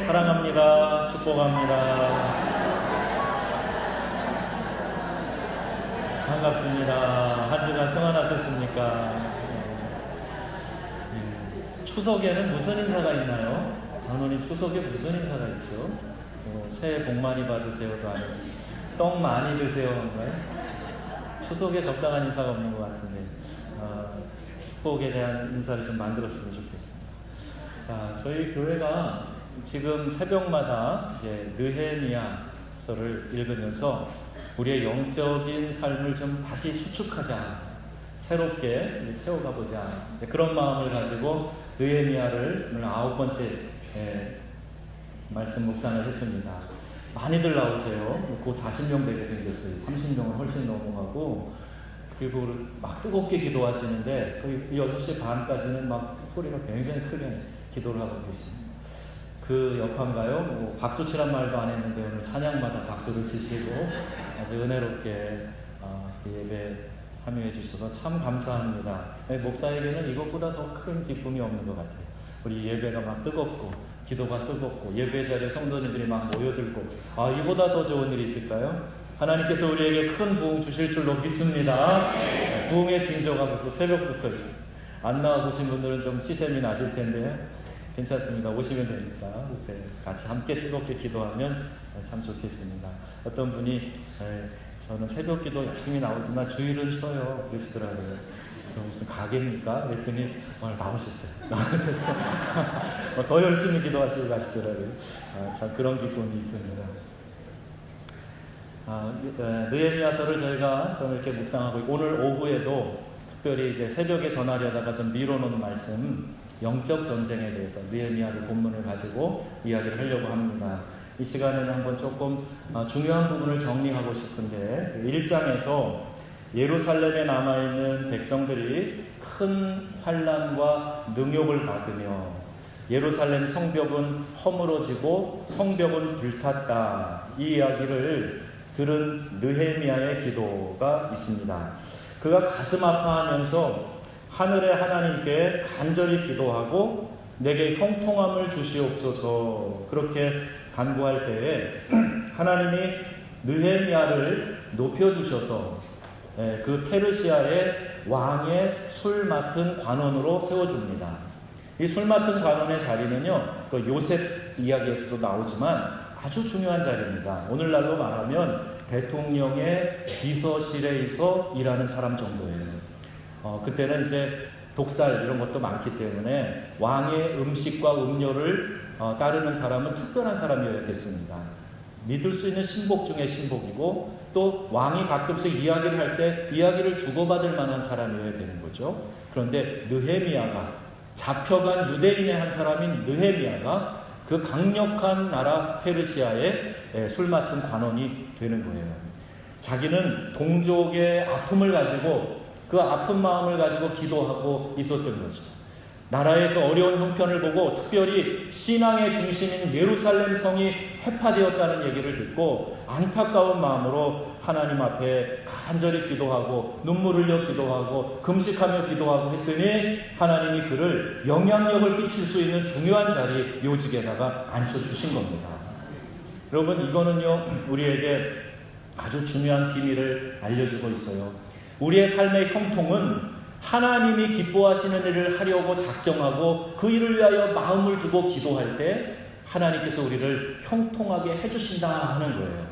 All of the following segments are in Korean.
사랑합니다. 축복합니다. 반갑습니다. 한 주간 평안하셨습니까? 추석에는 무슨 인사가 있나요? 장로님, 추석에 무슨 인사가 있죠? 새해 복 많이 받으세요도 아니고 떡 많이 드세요인가요? 추석에 적당한 인사가 없는 것 같은데 축복에 대한 인사를 좀 만들었으면 좋겠습니다. 자, 저희 교회가 지금 새벽마다 이제 느헤미야서를 읽으면서 우리의 영적인 삶을 좀 다시 수축하자, 새롭게 세워가보자, 그런 마음을 가지고 느헤미야를 오늘 9번째 말씀 묵상을 했습니다. 많이들 나오세요. 곧 40명 되게 생겼어요. 30명은 훨씬 넘어가고, 그리고 막 뜨겁게 기도하시는데 거의 6시 반까지는 막 소리가 굉장히 크게 기도를 하고 계십니다. 그 여파인가요? 박수 치란 말도 안 했는데 오늘 찬양마다 박수를 치시고 아주 은혜롭게 예배 참여해 주셔서 참 감사합니다. 목사에게는 이것보다 더 큰 기쁨이 없는 것 같아요. 우리 예배가 막 뜨겁고 기도가 뜨겁고 예배 자리에 성도님들이 막 모여들고 이보다 더 좋은 일이 있을까요? 하나님께서 우리에게 큰 부흥 주실 줄로 믿습니다. 부흥의 징조가 벌써 새벽부터 안 나와보신 분들은 좀 시샘이 나실 텐데 괜찮습니다. 오시면 됩니다. 오세요. 같이 함께 뜨겁게 기도하면 참 좋겠습니다. 어떤 분이 저는 새벽 기도 열심히 나오지만 주일은 쉬어요 그러시더라고요. 그래서 무슨 가게입니까? 그랬더니 오늘 나오셨어요. 더 열심히 기도하시고 가시더라고요. 참 그런 기쁨이 있습니다. 느헤미야서를 저는 이렇게 묵상하고 오늘 오후에도 특별히 이제 새벽에 전하려다가 좀 미뤄놓은 말씀 영적 전쟁에 대해서 느헤미야의 본문을 가지고 이야기를 하려고 합니다. 이 시간에는 한번 조금 중요한 부분을 정리하고 싶은데 1장에서 예루살렘에 남아있는 백성들이 큰 환난과 능욕을 받으며 예루살렘 성벽은 허물어지고 성벽은 불탔다, 이 이야기를 들은 느헤미야의 기도가 있습니다. 그가 가슴 아파하면서 하늘의 하나님께 간절히 기도하고 내게 형통함을 주시옵소서 그렇게 간구할 때에 하나님이 느헤미야를 높여주셔서 그 페르시아의 왕의 술 맡은 관원으로 세워줍니다. 이 술 맡은 관원의 자리는요, 그 요셉 이야기에서도 나오지만 아주 중요한 자리입니다. 오늘날로 말하면 대통령의 비서실에서 일하는 사람 정도예요. 그때는 이제 독살 이런 것도 많기 때문에 왕의 음식과 음료를 따르는 사람은 특별한 사람이었겠습니다. 믿을 수 있는 신복 중에 신복이고 또 왕이 가끔씩 이야기를 할 때 이야기를 주고받을 만한 사람이어야 되는 거죠. 그런데 느헤미야가, 잡혀간 유대인의 한 사람인 느헤미야가 그 강력한 나라 페르시아의 술 맡은 관원이 되는 거예요. 자기는 동족의 아픔을 가지고 그 아픈 마음을 가지고 기도하고 있었던 거죠. 나라의 그 어려운 형편을 보고 특별히 신앙의 중심인 예루살렘 성이 회파되었다는 얘기를 듣고 안타까운 마음으로 하나님 앞에 간절히 기도하고 눈물 흘려 기도하고 금식하며 기도하고 했더니 하나님이 그를 영향력을 끼칠 수 있는 중요한 자리 요직에다가 앉혀주신 겁니다. 여러분, 이거는요 우리에게 아주 중요한 비밀을 알려주고 있어요. 우리의 삶의 형통은 하나님이 기뻐하시는 일을 하려고 작정하고 그 일을 위하여 마음을 두고 기도할 때 하나님께서 우리를 형통하게 해주신다 하는 거예요.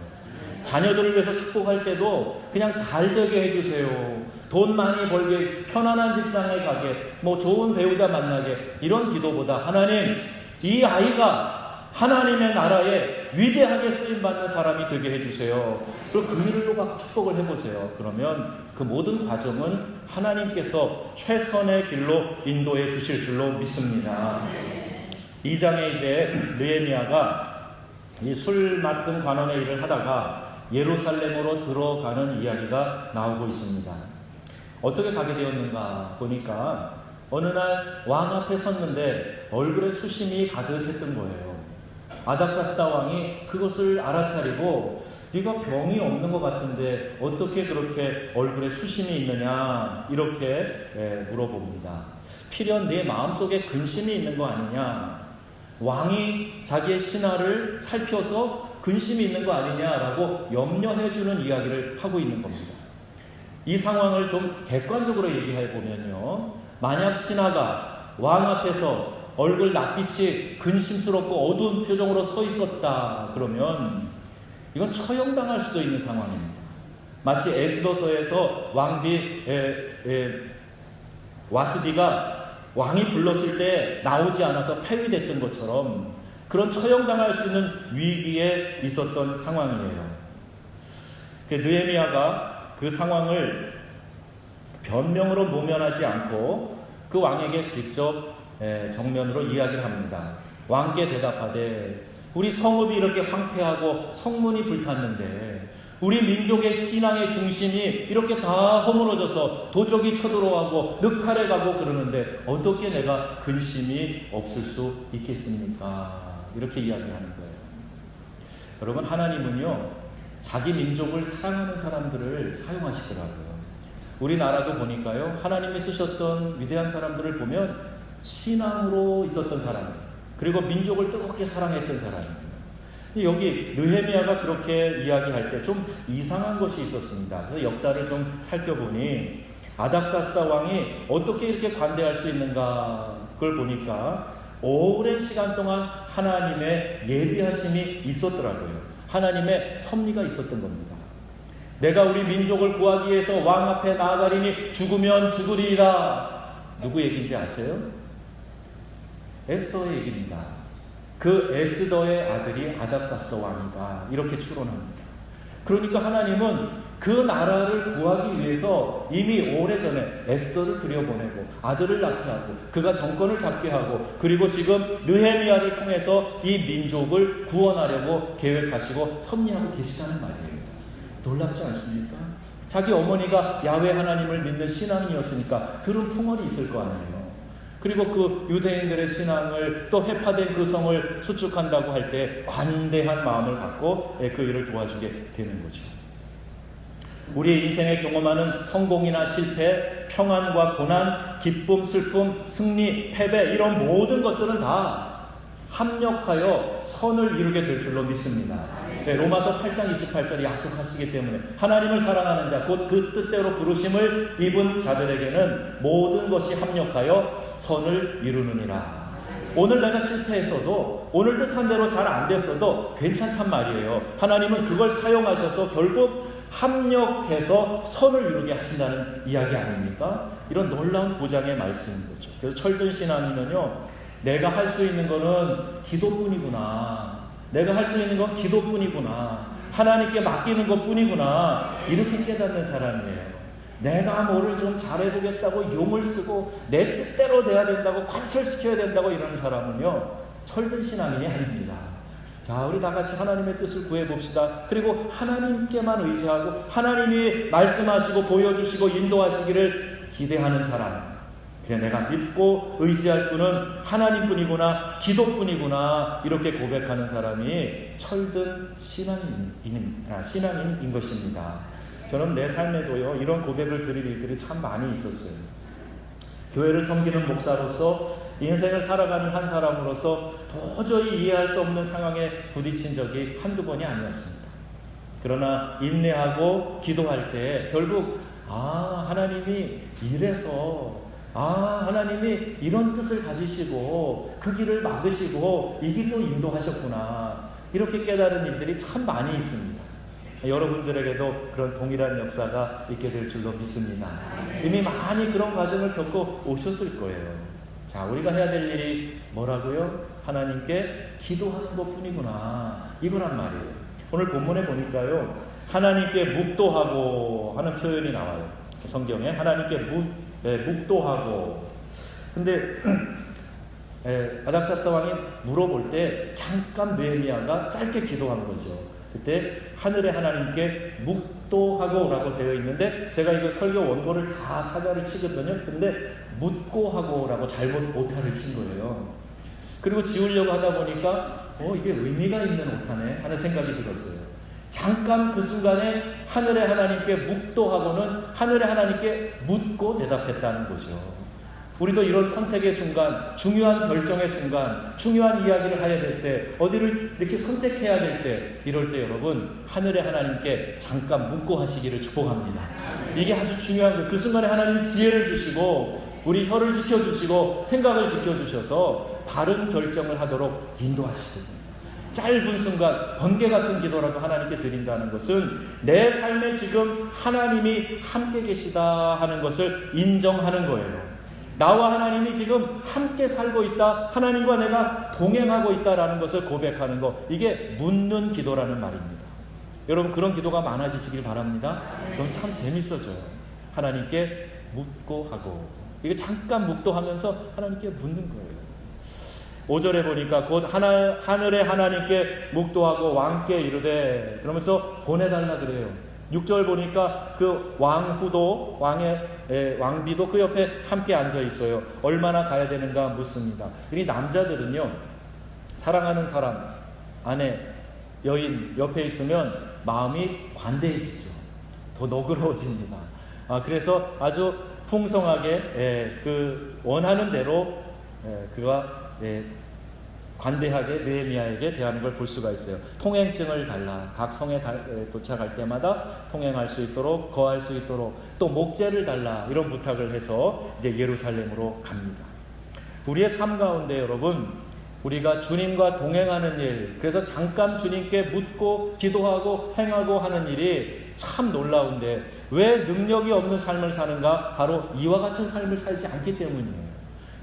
자녀들을 위해서 축복할 때도 그냥 잘 되게 해주세요, 돈 많이 벌게, 편안한 직장에 가게, 좋은 배우자 만나게, 이런 기도보다 하나님, 이 아이가 하나님의 나라에 위대하게 쓰임받는 사람이 되게 해주세요. 그리고 그 일로 축복을 해보세요. 그러면 그 모든 과정은 하나님께서 최선의 길로 인도해 주실 줄로 믿습니다. 2장에 이제 느헤미야가 이 술 맡은 관원의 일을 하다가 예루살렘으로 들어가는 이야기가 나오고 있습니다. 어떻게 가게 되었는가 보니까 어느 날 왕 앞에 섰는데 얼굴에 수심이 가득했던 거예요. 아닥사스다 왕이 그것을 알아차리고 네가 병이 없는 것 같은데 어떻게 그렇게 얼굴에 수심이 있느냐, 이렇게 물어봅니다. 필연 네 마음속에 근심이 있는 거 아니냐. 왕이 자기의 신하를 살펴서 근심이 있는 거 아니냐라고 염려해주는 이야기를 하고 있는 겁니다. 이 상황을 좀 객관적으로 얘기해 보면요, 만약 신하가 왕 앞에서 얼굴 낯빛이 근심스럽고 어두운 표정으로 서 있었다 그러면 이건 처형당할 수도 있는 상황입니다. 마치 에스더서에서 왕비 와스디가 왕이 불렀을 때 나오지 않아서 폐위됐던 것처럼 그런 처형당할 수 있는 위기에 있었던 상황이에요. 느헤미야가 그 상황을 변명으로 모면하지 않고 그 왕에게 직접 정면으로 이야기를 합니다. 왕께 대답하되 우리 성읍이 이렇게 황폐하고 성문이 불탔는데 우리 민족의 신앙의 중심이 이렇게 다 허물어져서 도적이 쳐들어가고 늑탈해가고 그러는데 어떻게 내가 근심이 없을 수 있겠습니까? 이렇게 이야기하는 거예요. 여러분, 하나님은요 자기 민족을 사랑하는 사람들을 사용하시더라고요. 우리나라도 보니까요, 하나님이 쓰셨던 위대한 사람들을 보면 신앙으로 있었던 사람, 그리고 민족을 뜨겁게 사랑했던 사람이에요. 여기 느헤미야가 그렇게 이야기할 때 좀 이상한 것이 있었습니다. 그래서 역사를 좀 살펴보니 아닥사스다 왕이 어떻게 이렇게 관대할 수 있는가, 그걸 보니까 오랜 시간 동안 하나님의 예비하심이 있었더라고요. 하나님의 섭리가 있었던 겁니다. 내가 우리 민족을 구하기 위해서 왕 앞에 나아가리니 죽으면 죽으리이다. 누구 얘기인지 아세요? 에스더의 얘기입니다. 그 에스더의 아들이 아닥사스다 왕이다, 이렇게 추론합니다. 그러니까 하나님은 그 나라를 구하기 위해서 이미 오래전에 에스더를 들여보내고 아들을 낳게 하고 그가 정권을 잡게 하고, 그리고 지금 느헤미야를 통해서 이 민족을 구원하려고 계획하시고 섭리하고 계시다는 말이에요. 놀랍지 않습니까? 자기 어머니가 야훼 하나님을 믿는 신앙인이었으니까 들은 풍월이 있을 거 아니에요. 그리고 그 유대인들의 신앙을 또 회파된 그 성을 수축한다고 할 때 관대한 마음을 갖고 그 일을 도와주게 되는 거죠. 우리의 인생에 경험하는 성공이나 실패, 평안과 고난, 기쁨, 슬픔, 승리, 패배, 이런 모든 것들은 다 합력하여 선을 이루게 될 줄로 믿습니다. 로마서 8장 28절이 약속하시기 때문에 하나님을 사랑하는 자, 곧 그 뜻대로 부르심을 입은 자들에게는 모든 것이 합력하여 선을 이루느니라. 오늘 내가 실패했어도, 오늘 뜻한 대로 잘 안 됐어도 괜찮단 말이에요. 하나님은 그걸 사용하셔서 결국 합력해서 선을 이루게 하신다는 이야기 아닙니까? 이런 놀라운 보장의 말씀인 거죠. 그래서 철든 신앙인은요, 내가 할 수 있는 거는 기도뿐이구나, 내가 할 수 있는 건 기도뿐이구나, 하나님께 맡기는 것뿐이구나, 이렇게 깨닫는 사람이에요. 내가 뭐를 좀 잘해보겠다고 용을 쓰고 내 뜻대로 돼야 된다고 관철시켜야 된다고 이러는 사람은요, 철든 신앙인이 아닙니다. 자, 우리 다 같이 하나님의 뜻을 구해봅시다. 그리고 하나님께만 의지하고 하나님이 말씀하시고 보여주시고 인도하시기를 기대하는 사람, 그래 내가 믿고 의지할 분은 하나님뿐이구나, 기도뿐이구나, 이렇게 고백하는 사람이 철든 신앙인인 것입니다. 저는 내 삶에도요, 이런 고백을 드릴 일들이 참 많이 있었어요. 교회를 섬기는 목사로서, 인생을 살아가는 한 사람으로서 도저히 이해할 수 없는 상황에 부딪힌 적이 한두 번이 아니었습니다. 그러나 인내하고 기도할 때 결국 하나님이 이래서, 하나님이 이런 뜻을 가지시고 그 길을 막으시고 이 길로 인도하셨구나, 이렇게 깨달은 일들이 참 많이 있습니다. 여러분들에게도 그런 동일한 역사가 있게 될 줄로 믿습니다. 이미 많이 그런 과정을 겪고 오셨을 거예요. 자, 우리가 해야 될 일이 뭐라고요? 하나님께 기도하는 것뿐이구나, 이거란 말이에요. 오늘 본문에 보니까요, 하나님께 묵도하고 하는 표현이 나와요. 성경에 하나님께 묵도하고. 근데 아닥사스다 왕이 물어볼 때 잠깐 느헤미야가 짧게 기도한 거죠. 그때 하늘의 하나님께 묵도하고 라고 되어 있는데, 제가 이거 설교 원고를 다 타자를 치거든요. 근데 묻고 하고 라고 잘못 오타를 친 거예요. 그리고 지우려고 하다 보니까 이게 의미가 있는 오타네 하는 생각이 들었어요. 잠깐 그 순간에 하늘의 하나님께 묵도하고는 하늘의 하나님께 묻고 대답했다는 거죠. 우리도 이런 선택의 순간, 중요한 결정의 순간, 중요한 이야기를 해야 될 때, 어디를 이렇게 선택해야 될 때, 이럴 때 여러분, 하늘의 하나님께 잠깐 묻고 하시기를 축복합니다. 이게 아주 중요한 거예요. 그 순간에 하나님 지혜를 주시고, 우리 혀를 지켜주시고, 생각을 지켜주셔서 바른 결정을 하도록 인도하시거든요. 짧은 순간 번개 같은 기도라도 하나님께 드린다는 것은 내 삶에 지금 하나님이 함께 계시다 하는 것을 인정하는 거예요. 나와 하나님이 지금 함께 살고 있다, 하나님과 내가 동행하고 있다라는 것을 고백하는 것, 이게 묻는 기도라는 말입니다. 여러분 그런 기도가 많아지시길 바랍니다. 그럼 참 재밌어져요. 하나님께 묻고 하고, 이게 잠깐 묵도하면서 하나님께 묻는 거예요. 5절에 보니까 곧 하늘의 하나님께 묵도하고 왕께 이르되, 그러면서 보내달라 그래요. 6절 보니까 그 왕후도, 왕비도 그 옆에 함께 앉아 있어요. 얼마나 가야 되는가 묻습니다. 이 남자들은요, 사랑하는 사람, 아내, 여인 옆에 있으면 마음이 관대해지죠. 더 너그러워집니다. 그래서 아주 풍성하게 그 원하는 대로 그가 관대하게 느헤미야에게 대하는 걸 볼 수가 있어요. 통행증을 달라. 각 성에 도착할 때마다 통행할 수 있도록, 거할 수 있도록, 또 목재를 달라. 이런 부탁을 해서 이제 예루살렘으로 갑니다. 우리의 삶 가운데 여러분, 우리가 주님과 동행하는 일, 그래서 잠깐 주님께 묻고 기도하고 행하고 하는 일이 참 놀라운데 왜 능력이 없는 삶을 사는가? 바로 이와 같은 삶을 살지 않기 때문이에요.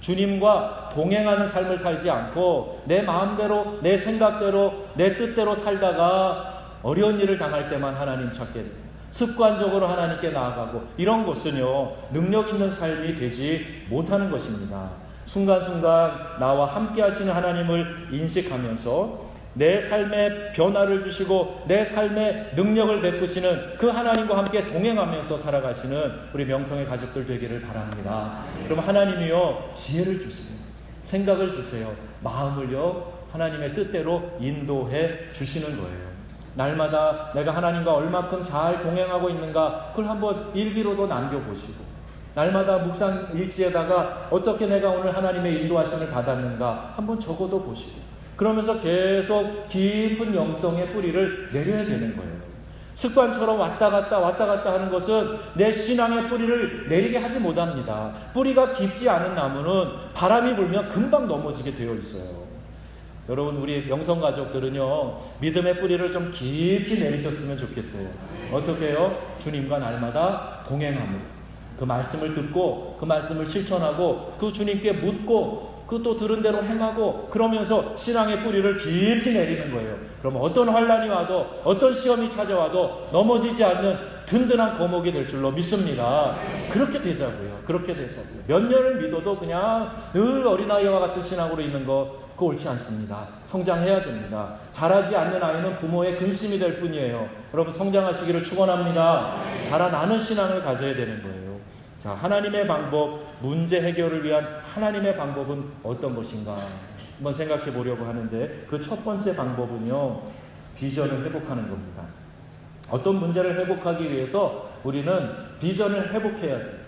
주님과 동행하는 삶을 살지 않고 내 마음대로, 내 생각대로, 내 뜻대로 살다가 어려운 일을 당할 때만 하나님 찾게 돼요. 습관적으로 하나님께 나아가고, 이런 것은요, 능력 있는 삶이 되지 못하는 것입니다. 순간순간 나와 함께 하시는 하나님을 인식하면서 내 삶에 변화를 주시고 내 삶에 능력을 베푸시는 그 하나님과 함께 동행하면서 살아가시는 우리 명성의 가족들 되기를 바랍니다. 그럼 하나님이요, 지혜를 주세요. 생각을 주세요. 마음을요, 하나님의 뜻대로 인도해 주시는 거예요. 날마다 내가 하나님과 얼마큼 잘 동행하고 있는가, 그걸 한번 일기로도 남겨보시고, 날마다 묵상 일지에다가 어떻게 내가 오늘 하나님의 인도하심을 받았는가 한번 적어도 보시고, 그러면서 계속 깊은 영성의 뿌리를 내려야 되는 거예요. 습관처럼 왔다 갔다 하는 것은 내 신앙의 뿌리를 내리게 하지 못합니다. 뿌리가 깊지 않은 나무는 바람이 불면 금방 넘어지게 되어 있어요. 여러분, 우리 영성 가족들은요, 믿음의 뿌리를 좀 깊이 내리셨으면 좋겠어요. 어떻게 해요? 주님과 날마다 동행함으로, 그 말씀을 듣고 그 말씀을 실천하고 그 주님께 묻고 그 또 들은 대로 행하고, 그러면서 신앙의 뿌리를 깊이 내리는 거예요. 그럼 어떤 환난이 와도, 어떤 시험이 찾아와도 넘어지지 않는 든든한 거목이 될 줄로 믿습니다. 그렇게 되자고요. 그렇게 되자고요. 몇 년을 믿어도 그냥 늘 어린아이와 같은 신앙으로 있는 거, 그거 옳지 않습니다. 성장해야 됩니다. 자라지 않는 아이는 부모의 근심이 될 뿐이에요. 여러분, 성장하시기를 축원합니다. 자라나는 신앙을 가져야 되는 거예요. 자, 하나님의 방법, 문제 해결을 위한 하나님의 방법은 어떤 것인가 한번 생각해 보려고 하는데, 그 첫 번째 방법은요, 비전을 회복하는 겁니다. 어떤 문제를 회복하기 위해서 우리는 비전을 회복해야 돼요.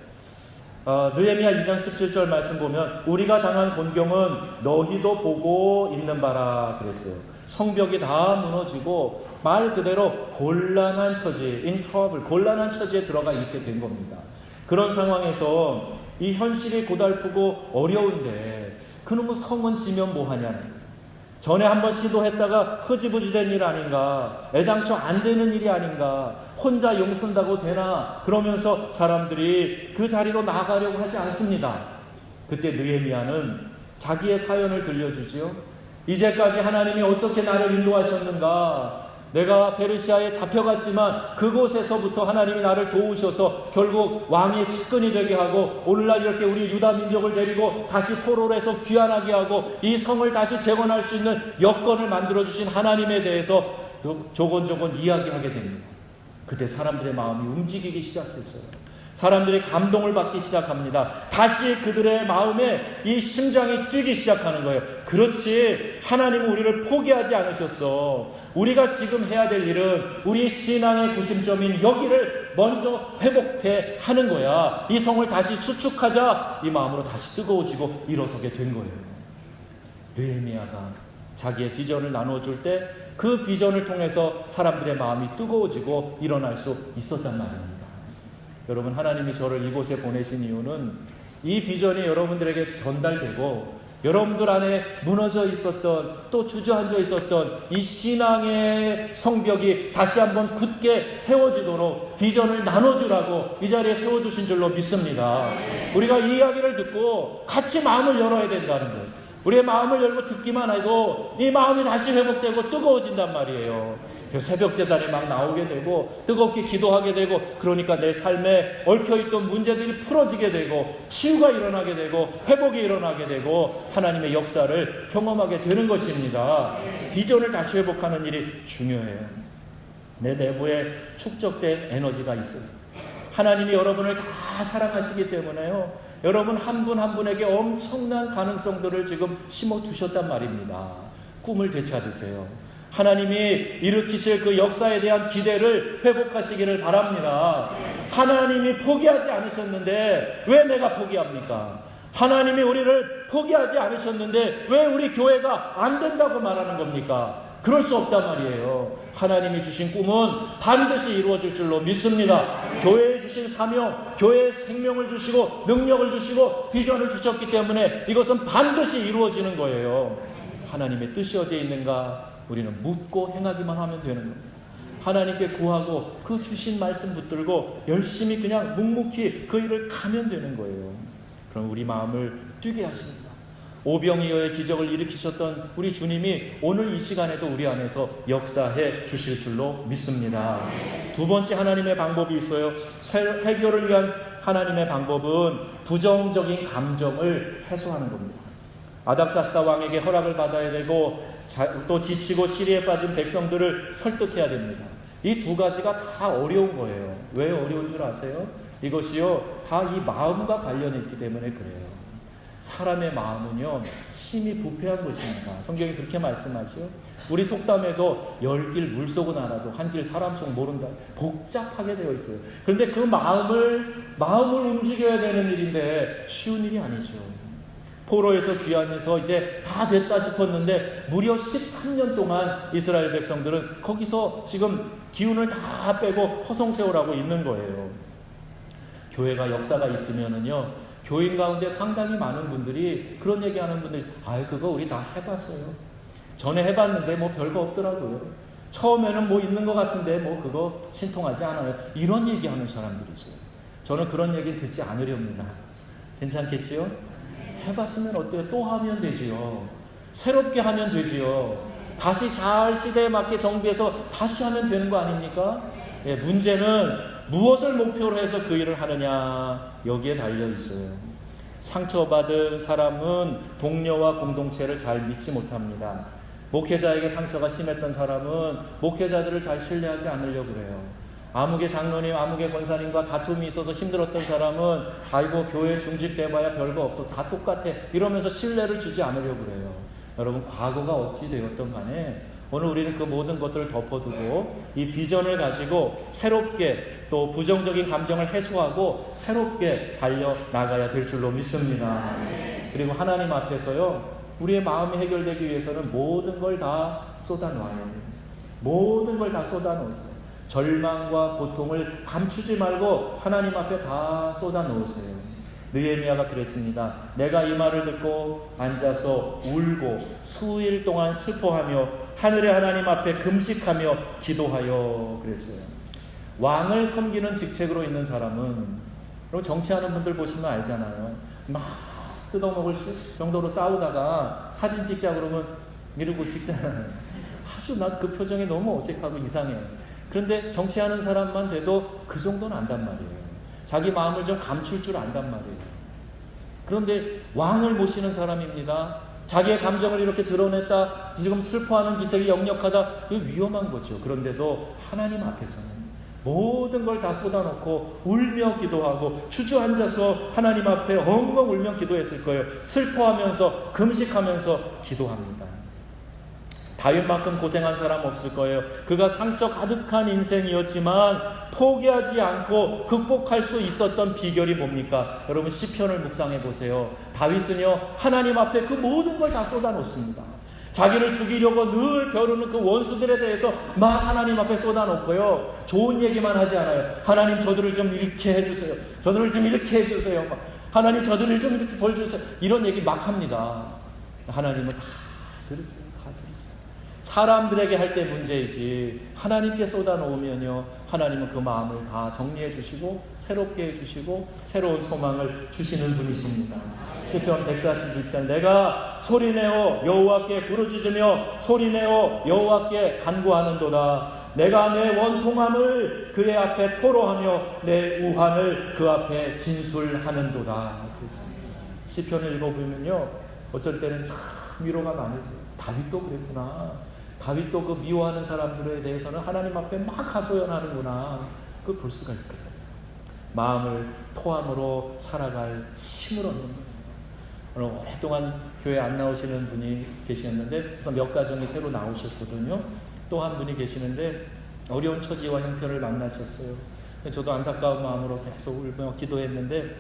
느헤미야 2장 17절 말씀 보면 우리가 당한 곤경은 너희도 보고 있는 바라 그랬어요. 성벽이 다 무너지고 말 그대로 곤란한 처지, in trouble, 곤란한 처지에 들어가 있게 된 겁니다. 그런 상황에서 이 현실이 고달프고 어려운데 그놈의 성은 지면 뭐하냐는 거예요. 전에 한번 시도했다가 흐지부지 된 일 아닌가, 애당초 안 되는 일이 아닌가, 혼자 용쓴다고 되나, 그러면서 사람들이 그 자리로 나가려고 하지 않습니다. 그때 느헤미야는 자기의 사연을 들려주지요. 이제까지 하나님이 어떻게 나를 인도하셨는가, 내가 페르시아에 잡혀갔지만 그곳에서부터 하나님이 나를 도우셔서 결국 왕의 측근이 되게 하고, 오늘날 이렇게 우리 유다 민족을 데리고 다시 포로로 해서 귀환하게 하고 이 성을 다시 재건할 수 있는 여건을 만들어주신 하나님에 대해서 조곤조곤 이야기하게 됩니다. 그때 사람들의 마음이 움직이기 시작했어요. 사람들이 감동을 받기 시작합니다. 다시 그들의 마음에 이 심장이 뛰기 시작하는 거예요. 그렇지, 하나님은 우리를 포기하지 않으셨어. 우리가 지금 해야 될 일은 우리 신앙의 구심점인 여기를 먼저 회복해 하는 거야. 이 성을 다시 수축하자, 이 마음으로 다시 뜨거워지고 일어서게 된 거예요. 느헤미야가 자기의 비전을 나눠줄 때 그 비전을 통해서 사람들의 마음이 뜨거워지고 일어날 수 있었단 말입니다. 여러분, 하나님이 저를 이곳에 보내신 이유는 이 비전이 여러분들에게 전달되고 여러분들 안에 무너져 있었던, 또 주저앉아 있었던 이 신앙의 성벽이 다시 한번 굳게 세워지도록 비전을 나눠주라고 이 자리에 세워주신 줄로 믿습니다. 우리가 이 이야기를 듣고 같이 마음을 열어야 된다는 거예요. 우리의 마음을 열고 듣기만 해도 이 마음이 다시 회복되고 뜨거워진단 말이에요. 새벽 제단에 막 나오게 되고 뜨겁게 기도하게 되고, 그러니까 내 삶에 얽혀있던 문제들이 풀어지게 되고 치유가 일어나게 되고 회복이 일어나게 되고 하나님의 역사를 경험하게 되는 것입니다. 비전을 다시 회복하는 일이 중요해요. 내 내부에 축적된 에너지가 있어요. 하나님이 여러분을 다 사랑하시기 때문에요, 여러분 한 분 한 분에게 엄청난 가능성들을 지금 심어두셨단 말입니다. 꿈을 되찾으세요. 하나님이 일으키실 그 역사에 대한 기대를 회복하시기를 바랍니다. 하나님이 포기하지 않으셨는데 왜 내가 포기합니까? 하나님이 우리를 포기하지 않으셨는데 왜 우리 교회가 안 된다고 말하는 겁니까? 그럴 수 없단 말이에요. 하나님이 주신 꿈은 반드시 이루어질 줄로 믿습니다. 교회에 주신 사명, 교회에 생명을 주시고 능력을 주시고 비전을 주셨기 때문에 이것은 반드시 이루어지는 거예요. 하나님의 뜻이 어디에 있는가? 우리는 묻고 행하기만 하면 되는 겁니다. 하나님께 구하고 그 주신 말씀 붙들고 열심히 그냥 묵묵히 그 일을 가면 되는 거예요. 그럼 우리 마음을 뛰게 하십니다. 오병이어의 기적을 일으키셨던 우리 주님이 오늘 이 시간에도 우리 안에서 역사해 주실 줄로 믿습니다. 두 번째 하나님의 방법이 있어요. 해결을 위한 하나님의 방법은 부정적인 감정을 해소하는 겁니다. 아닥사스다 왕에게 허락을 받아야 되고 또 지치고 시리에 빠진 백성들을 설득해야 됩니다. 이 두 가지가 다 어려운 거예요. 왜 어려운 줄 아세요? 이것이요, 다 이 마음과 관련이 있기 때문에 그래요. 사람의 마음은요, 심히 부패한 것입니다. 성경이 그렇게 말씀하죠. 우리 속담에도 열 길 물속은 알아도 한 길 사람 속 모른다. 복잡하게 되어 있어요. 그런데 그 마음을 움직여야 되는 일인데 쉬운 일이 아니죠. 포로에서 귀환해서 이제 다 됐다 싶었는데 무려 13년 동안 이스라엘 백성들은 거기서 지금 기운을 다 빼고 허송세월하고 있는 거예요. 교회가 역사가 있으면은요, 교인 가운데 상당히 많은 분들이 그런 얘기하는 분들이, 그거 우리 다 해봤어요. 전에 해봤는데 뭐 별거 없더라고요. 처음에는 뭐 있는 것 같은데 뭐 그거 신통하지 않아요. 이런 얘기하는 사람들이 있어요. 저는 그런 얘기를 듣지 않으렵니다. 괜찮겠지요? 해봤으면 어때요? 또 하면 되지요. 새롭게 하면 되지요. 다시 잘 시대에 맞게 정비해서 다시 하면 되는 거 아닙니까? 문제는 무엇을 목표로 해서 그 일을 하느냐, 여기에 달려 있어요. 상처받은 사람은 동료와 공동체를 잘 믿지 못합니다. 목회자에게 상처가 심했던 사람은 목회자들을 잘 신뢰하지 않으려고 그래요. 아무개 장로님, 아무개 권사님과 다툼이 있어서 힘들었던 사람은 아이고 교회 중직돼봐야 별거 없어, 다 똑같아, 이러면서 신뢰를 주지 않으려고 그래요. 여러분, 과거가 어찌 되었던 간에 오늘 우리는 그 모든 것들을 덮어두고 이 비전을 가지고 새롭게 또 부정적인 감정을 해소하고 새롭게 달려나가야 될 줄로 믿습니다. 그리고 하나님 앞에서요, 우리의 마음이 해결되기 위해서는 모든 걸 다 쏟아놓아야 돼요. 모든 걸 다 쏟아놓으세요. 절망과 고통을 감추지 말고 하나님 앞에 다 쏟아놓으세요. 느헤미야가 그랬습니다. 내가 이 말을 듣고 앉아서 울고 수일 동안 슬퍼하며 하늘의 하나님 앞에 금식하며 기도하여 그랬어요. 왕을 섬기는 직책으로 있는 사람은, 그리고 정치하는 분들 보시면 알잖아요. 막 뜯어먹을 정도로 싸우다가 사진 찍자 그러면 미루고 찍잖아요. 아주 난 그 표정이 너무 어색하고 이상해요. 그런데 정치하는 사람만 돼도 그 정도는 안단 말이에요. 자기 마음을 좀 감출 줄 안단 말이에요. 그런데 왕을 모시는 사람입니다. 자기의 감정을 이렇게 드러냈다, 지금 슬퍼하는 기색이 역력하다, 이거 위험한 거죠. 그런데도 하나님 앞에서는 모든 걸 다 쏟아놓고 울며 기도하고 주저앉아서 하나님 앞에 엉엉 울며 기도했을 거예요. 슬퍼하면서 금식하면서 기도합니다. 다윗만큼 고생한 사람 없을 거예요. 그가 상처 가득한 인생이었지만 포기하지 않고 극복할 수 있었던 비결이 뭡니까? 여러분 시편을 묵상해 보세요. 다윗은요 하나님 앞에 그 모든 걸 다 쏟아놓습니다. 자기를 죽이려고 늘 벼르는 그 원수들에 대해서 막 하나님 앞에 쏟아놓고요. 좋은 얘기만 하지 않아요. 하나님 저들을 좀 이렇게 해주세요. 저들을 좀 이렇게 해주세요. 하나님 저들을 좀 이렇게 벌 주세요. 이런 얘기 막 합니다. 하나님은 다 들으세요. 사람들에게 할 때 문제이지 하나님께 쏟아놓으면요 하나님은 그 마음을 다 정리해 주시고 새롭게 해주시고 새로운 소망을 주시는 분이십니다. 시편 142편 내가 소리내어 여호와께 부르짖으며 소리내어 여호와께 간구하는도다. 내가 내 원통함을 그의 앞에 토로하며 내 우환을 그 앞에 진술하는도다. 시편을 읽어보면요 어쩔 때는 참 위로가 많이 돼요. 다윗도 그랬구나. 다윗도 그 미워하는 사람들에 대해서는 하나님 앞에 막 하소연하는구나. 그걸 볼 수가 있거든요. 마음을 토함으로 살아갈 힘을 얻는 거예요. 오늘 오랫동안 교회 안 나오시는 분이 계시는데 그래서 몇 가정이 새로 나오셨거든요. 또 한 분이 계시는데 어려운 처지와 형편을 만나셨어요. 저도 안타까운 마음으로 계속 울며 기도했는데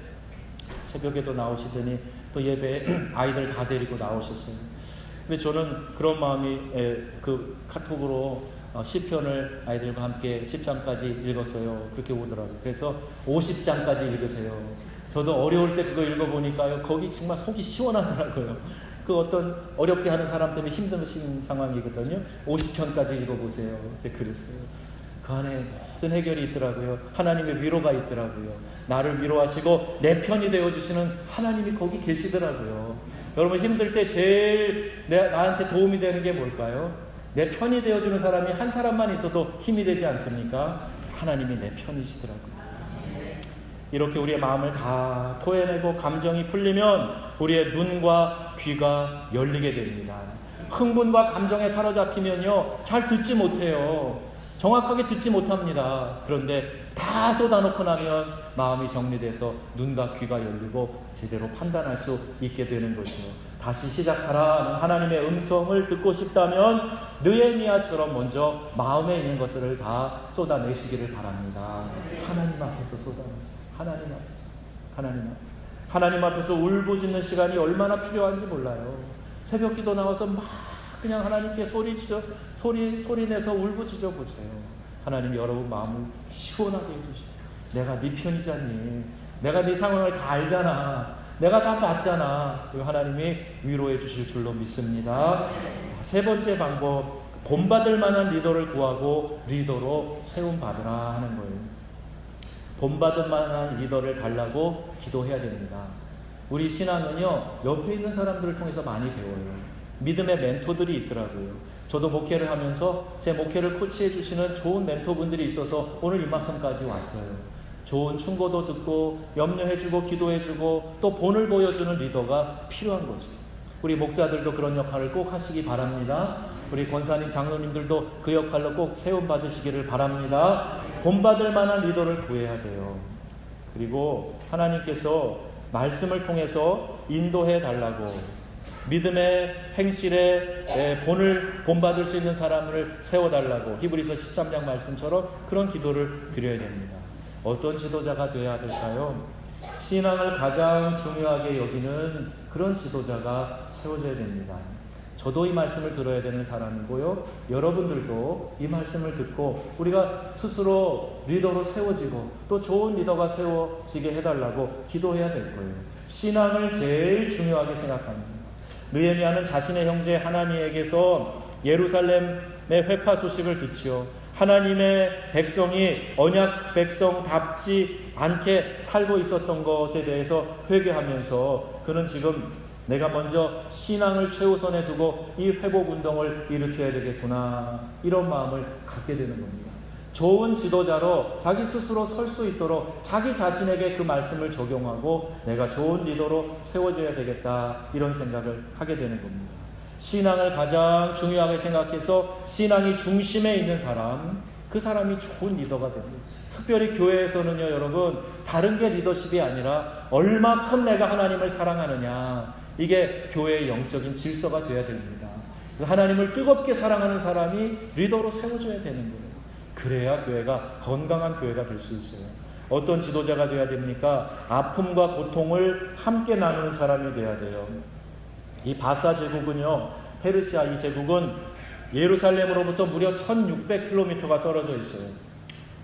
새벽에도 나오시더니 또 예배에 아이들 다 데리고 나오셨어요. 근데 저는 그런 마음이 그 카톡으로 시편을 아이들과 함께 10장까지 읽었어요. 그렇게 오더라고요. 그래서 50장까지 읽으세요. 저도 어려울 때 그거 읽어보니까요. 거기 정말 속이 시원하더라고요. 그 어떤 어렵게 하는 사람 때문에 힘드신 상황이거든요. 50편까지 읽어보세요. 제가 그랬어요. 그 안에 모든 해결이 있더라고요. 하나님의 위로가 있더라고요. 나를 위로하시고 내 편이 되어주시는 하나님이 거기 계시더라고요. 여러분 힘들 때 제일 나한테 도움이 되는 게 뭘까요? 내 편이 되어주는 사람이 한 사람만 있어도 힘이 되지 않습니까? 하나님이 내 편이시더라고요. 이렇게 우리의 마음을 다 토해내고 감정이 풀리면 우리의 눈과 귀가 열리게 됩니다. 흥분과 감정에 사로잡히면요 잘 듣지 못해요. 정확하게 듣지 못합니다. 그런데 다 쏟아놓고 나면 마음이 정리돼서 눈과 귀가 열리고 제대로 판단할 수 있게 되는 것이요. 다시 시작하라 하나님의 음성을 듣고 싶다면 느헤미야처럼 먼저 마음에 있는 것들을 다 쏟아내시기를 바랍니다. 하나님 앞에서 쏟아내세요. 하나님 앞에서 울부짖는 시간이 얼마나 필요한지 몰라요. 새벽 기도 나와서 막 그냥 하나님께 소리내서 울부짖어 보세요. 하나님이 여러분 마음을 시원하게 해주시고 내가 네 편이잖니. 내가 네 상황을 다 알잖아. 내가 다 봤잖아. 하나님이 위로해 주실 줄로 믿습니다. 세 번째 방법, 본받을 만한 리더를 구하고 리더로 세움받으라 하는 거예요. 본받을 만한 리더를 달라고 기도해야 됩니다. 우리 신앙은요 옆에 있는 사람들을 통해서 많이 배워요. 믿음의 멘토들이 있더라고요. 저도 목회를 하면서 제 목회를 코치해 주시는 좋은 멘토분들이 있어서 오늘 이만큼까지 왔어요. 좋은 충고도 듣고 염려해주고 기도해주고 또 본을 보여주는 리더가 필요한 거죠. 우리 목자들도 그런 역할을 꼭 하시기 바랍니다. 우리 권사님 장로님들도 그 역할로 꼭 세움받으시기를 바랍니다. 본받을 만한 리더를 구해야 돼요. 그리고 하나님께서 말씀을 통해서 인도해 달라고 믿음의 행실에 본받을 수 있는 사람을 세워달라고 히브리서 13장 말씀처럼 그런 기도를 드려야 됩니다. 어떤 지도자가 되어야 될까요? 신앙을 가장 중요하게 여기는 그런 지도자가 세워져야 됩니다. 저도 이 말씀을 들어야 되는 사람이고요. 여러분들도 이 말씀을 듣고 우리가 스스로 리더로 세워지고 또 좋은 리더가 세워지게 해달라고 기도해야 될 거예요. 신앙을 제일 중요하게 생각합니다. 느헤미야는 자신의 형제 하나니에게서 예루살렘의 회파 소식을 듣지요. 하나님의 백성이 언약 백성답지 않게 살고 있었던 것에 대해서 회개하면서 그는 지금 내가 먼저 신앙을 최우선에 두고 이 회복운동을 일으켜야 되겠구나 이런 마음을 갖게 되는 겁니다. 좋은 지도자로 자기 스스로 설 수 있도록 자기 자신에게 그 말씀을 적용하고 내가 좋은 리더로 세워져야 되겠다 이런 생각을 하게 되는 겁니다. 신앙을 가장 중요하게 생각해서 신앙이 중심에 있는 사람, 그 사람이 좋은 리더가 됩니다. 특별히 교회에서는요 여러분 다른 게 리더십이 아니라 얼마큼 내가 하나님을 사랑하느냐 이게 교회의 영적인 질서가 되어야 됩니다. 하나님을 뜨겁게 사랑하는 사람이 리더로 세워줘야 되는 거예요. 그래야 교회가 건강한 교회가 될 수 있어요. 어떤 지도자가 돼야 됩니까? 아픔과 고통을 함께 나누는 사람이 돼야 돼요. 이 바사 제국은요, 페르시아 이 제국은 예루살렘으로부터 무려 1600km가 떨어져 있어요.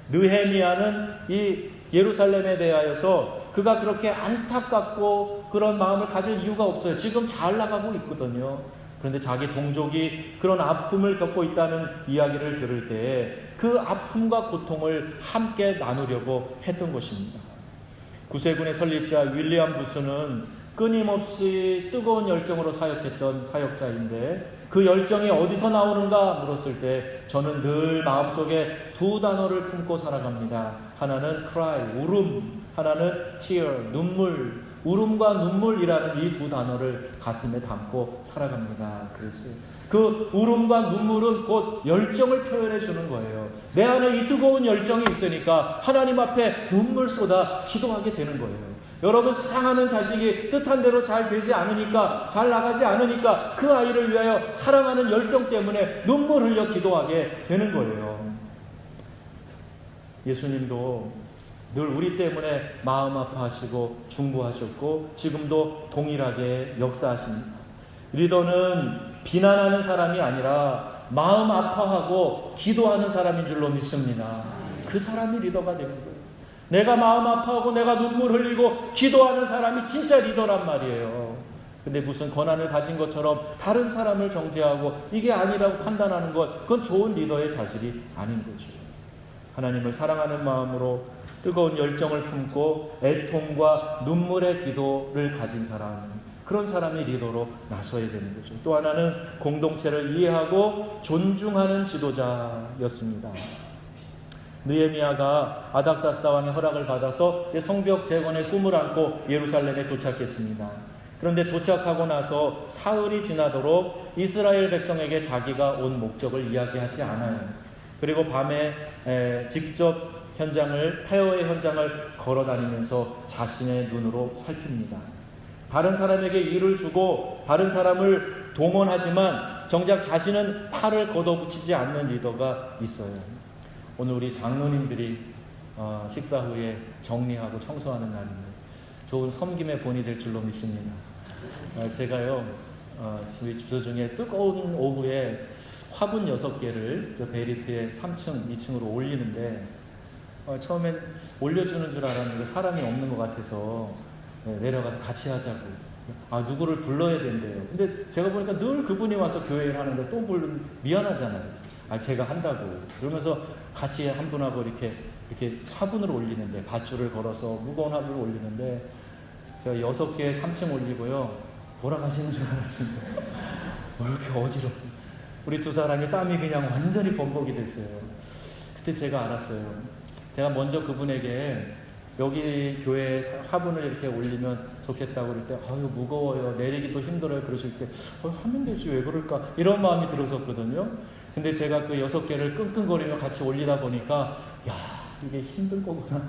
느헤미야는 이 예루살렘에 대하여서 그가 그렇게 안타깝고 그런 마음을 가질 이유가 없어요. 지금 잘 나가고 있거든요. 그런데 자기 동족이 그런 아픔을 겪고 있다는 이야기를 들을 때 그 아픔과 고통을 함께 나누려고 했던 것입니다. 구세군의 설립자 윌리엄 부스는 끊임없이 뜨거운 열정으로 사역했던 사역자인데 그 열정이 어디서 나오는가 물었을 때 저는 늘 마음속에 두 단어를 품고 살아갑니다. 하나는 cry, 울음, 하나는 tear, 눈물. 울음과 눈물이라는 이 두 단어를 가슴에 담고 살아갑니다. 그랬어요. 그 울음과 눈물은 곧 열정을 표현해 주는 거예요. 내 안에 이 뜨거운 열정이 있으니까 하나님 앞에 눈물 쏟아 기도하게 되는 거예요. 여러분, 사랑하는 자식이 뜻한 대로 잘 되지 않으니까, 잘 나가지 않으니까 그 아이를 위하여 사랑하는 열정 때문에 눈물 흘려 기도하게 되는 거예요. 예수님도 늘 우리 때문에 마음 아파하시고 중보하셨고 지금도 동일하게 역사하십니다. 리더는 비난하는 사람이 아니라 마음 아파하고 기도하는 사람인 줄로 믿습니다. 그 사람이 리더가 되는 거예요. 내가 마음 아파하고 내가 눈물 흘리고 기도하는 사람이 진짜 리더란 말이에요. 근데 무슨 권한을 가진 것처럼 다른 사람을 정죄하고 이게 아니라고 판단하는 것, 그건 좋은 리더의 자질이 아닌 거죠. 하나님을 사랑하는 마음으로 뜨거운 열정을 품고 애통과 눈물의 기도를 가진 사람, 그런 사람이 리더로 나서야 되는 거죠. 또 하나는 공동체를 이해하고 존중하는 지도자였습니다. 느헤미야가 아닥사스다 왕의 허락을 받아서 성벽 재건의 꿈을 안고 예루살렘에 도착했습니다. 그런데 도착하고 나서 사흘이 지나도록 이스라엘 백성에게 자기가 온 목적을 이야기하지 않아요. 그리고 밤에 직접 폐허의 현장을 걸어다니면서 자신의 눈으로 살핍니다. 다른 사람에게 일을 주고 다른 사람을 동원하지만 정작 자신은 팔을 걷어붙이지 않는 리더가 있어요. 오늘 우리 장로님들이 식사 후에 정리하고 청소하는 날입니다. 좋은 섬김의 본이 될 줄로 믿습니다. 제가요, 저희 주저 중에 뜨거운 오후에 화분 6개를 저 베리트의 3층, 2층으로 올리는데 처음엔 올려주는 줄 알았는데 사람이 없는 것 같아서 내려가서 같이 하자고. 누구를 불러야 된대요. 근데 제가 보니까 늘 그분이 와서 교회를 하는데 또 부르면 미안하잖아요. 제가 한다고. 그러면서 같이 한 분하고 이렇게 화분을 올리는데, 밧줄을 걸어서 무거운 화분을 올리는데 제가 6개 3층 올리고요. 돌아가시는 줄 알았습니다. 왜 이렇게 어지러워. 우리 두 사람이 땀이 그냥 완전히 범벅이 됐어요. 그때 제가 알았어요. 제가 먼저 그분에게 여기 교회에 화분을 이렇게 올리면 좋겠다고 그럴 때 무거워요, 내리기도 힘들어요 그러실 때 하면 되지 왜 그럴까 이런 마음이 들었었거든요. 근데 제가 그 6개를 끙끙거리며 같이 올리다 보니까 이게 힘든 거구나,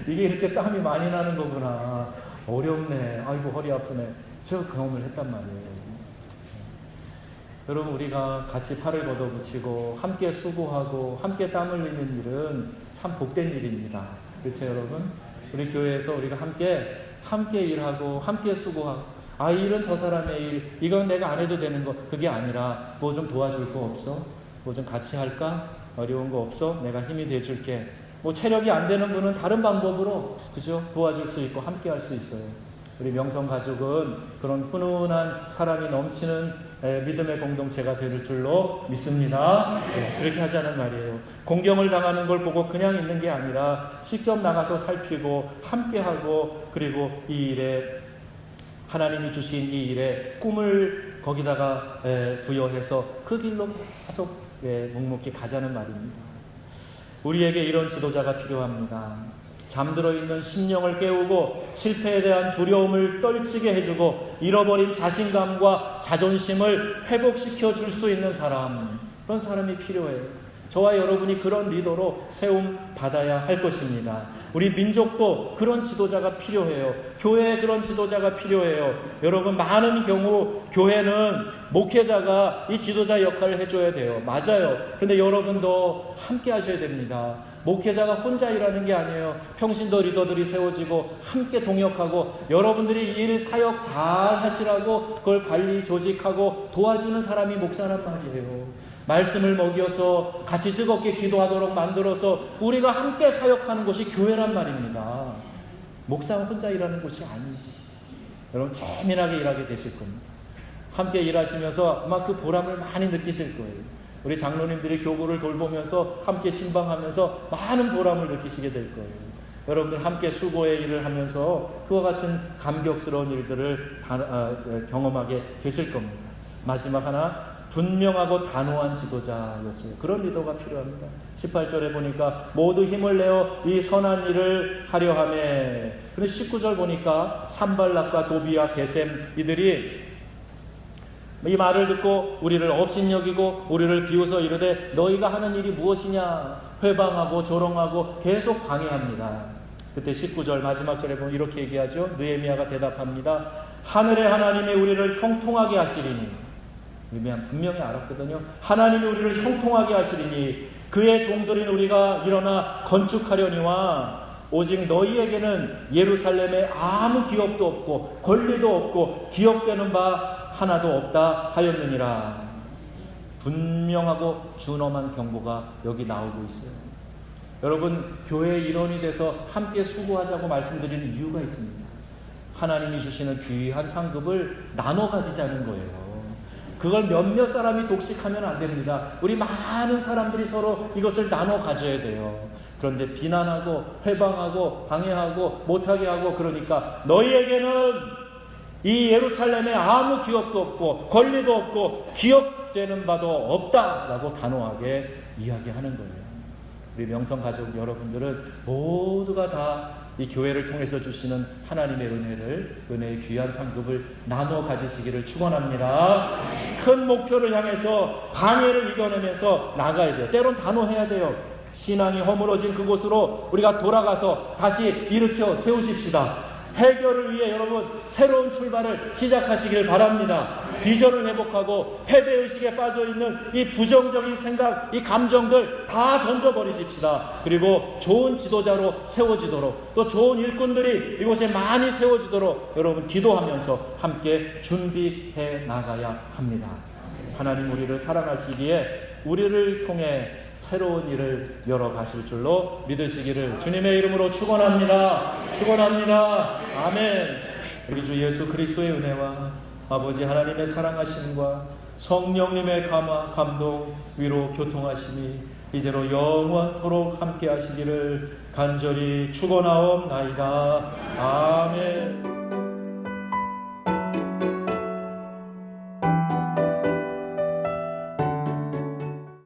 이게 이렇게 땀이 많이 나는 거구나, 어렵네, 아이고 허리 아프네, 제가 경험을 했단 말이에요. 여러분, 우리가 같이 팔을 걷어붙이고 함께 수고하고 함께 땀 흘리는 일은 참 복된 일입니다. 그렇죠 여러분? 우리 교회에서 우리가 함께 일하고 함께 수고하고, 이 일은 저 사람의 일, 이건 내가 안 해도 되는 거, 그게 아니라 뭐 좀 도와줄 거 없어? 뭐 좀 같이 할까? 어려운 거 없어? 내가 힘이 돼줄게. 뭐 체력이 안 되는 분은 다른 방법으로 그죠? 도와줄 수 있고 함께 할 수 있어요. 우리 명성 가족은 그런 훈훈한 사랑이 넘치는 믿음의 공동체가 될 줄로 믿습니다. 그렇게 하자는 말이에요. 공경을 당하는 걸 보고 그냥 있는 게 아니라 직접 나가서 살피고 함께하고, 그리고 이 일에 하나님이 주신 이 일에 꿈을 거기다가 부여해서 그 길로 계속 묵묵히 가자는 말입니다. 우리에게 이런 지도자가 필요합니다. 잠들어 있는 심령을 깨우고 실패에 대한 두려움을 떨치게 해주고 잃어버린 자신감과 자존심을 회복시켜 줄 수 있는 사람, 그런 사람이 필요해요. 저와 여러분이 그런 리더로 세움 받아야 할 것입니다. 우리 민족도 그런 지도자가 필요해요. 교회에 그런 지도자가 필요해요. 여러분, 많은 경우 교회는 목회자가 이 지도자 역할을 해줘야 돼요. 맞아요. 근데 여러분도 함께 하셔야 됩니다. 목회자가 혼자 일하는 게 아니에요. 평신도 리더들이 세워지고 함께 동역하고 여러분들이 일 사역 잘 하시라고 그걸 관리 조직하고 도와주는 사람이 목사란 말이에요. 말씀을 먹여서 같이 뜨겁게 기도하도록 만들어서 우리가 함께 사역하는 곳이 교회란 말입니다. 목사는 혼자 일하는 곳이 아니에요. 여러분, 재미나게 일하게 되실 겁니다. 함께 일하시면서 아마 그 보람을 많이 느끼실 거예요. 우리 장로님들이 교구를 돌보면서 함께 신방하면서 많은 보람을 느끼시게 될 거예요. 여러분들 함께 수고의 일을 하면서 그와 같은 감격스러운 일들을 경험하게 되실 겁니다. 마지막 하나, 분명하고 단호한 지도자였어요. 그런 리더가 필요합니다. 18절에 보니까 모두 힘을 내어 이 선한 일을 하려 하며, 근데 19절 보니까 산발락과 도비와 게셈 이들이 이 말을 듣고 우리를 업신여기고 우리를 비웃어 이르되 너희가 하는 일이 무엇이냐 회방하고 조롱하고 계속 방해합니다. 그때 19절 마지막 절에 보면 이렇게 얘기하죠. 느헤미야가 대답합니다. 하늘의 하나님이 우리를 형통하게 하시리니, 느헤미야는 분명히 알았거든요. 하나님이 우리를 형통하게 하시리니 그의 종들인 우리가 일어나 건축하려니와 오직 너희에게는 예루살렘에 아무 기업도 없고 권리도 없고 기업되는 바 하나도 없다 하였느니라. 분명하고 준엄한 경고가 여기 나오고 있어요. 여러분, 교회의 일원이 돼서 함께 수고하자고 말씀드리는 이유가 있습니다. 하나님이 주시는 귀한 상급을 나눠 가지자는 거예요. 그걸 몇몇 사람이 독식하면 안 됩니다. 우리 많은 사람들이 서로 이것을 나눠 가져야 돼요. 그런데 비난하고 회방하고 방해하고 못하게 하고, 그러니까 너희에게는 이 예루살렘에 아무 기업도 없고 권리도 없고 기업되는 바도 없다라고 단호하게 이야기하는 거예요. 우리 명성 가족 여러분들은 모두가 다 이 교회를 통해서 주시는 하나님의 은혜의 귀한 상급을 나눠 가지시기를 축원합니다. 큰 목표를 향해서 방해를 이겨내면서 나가야 돼요. 때론 단호해야 돼요. 신앙이 허물어진 그곳으로 우리가 돌아가서 다시 일으켜 세우십시다. 해결을 위해 여러분 새로운 출발을 시작하시길 바랍니다. 비전을 회복하고 패배의식에 빠져있는 이 부정적인 생각, 이 감정들 다 던져버리십시다. 그리고 좋은 지도자로 세워지도록, 또 좋은 일꾼들이 이곳에 많이 세워지도록 여러분 기도하면서 함께 준비해 나가야 합니다. 하나님 우리를 사랑하시기에 우리를 통해 새로운 일을 열어가실 줄로 믿으시기를 주님의 이름으로 축원합니다. 축원합니다. 아멘. 우리 주 예수 그리스도의 은혜와 아버지 하나님의 사랑하심과 성령님의 감동, 위로, 교통하심이 이제로 영원토록 함께 하시기를 간절히 축원하옵나이다. 아멘.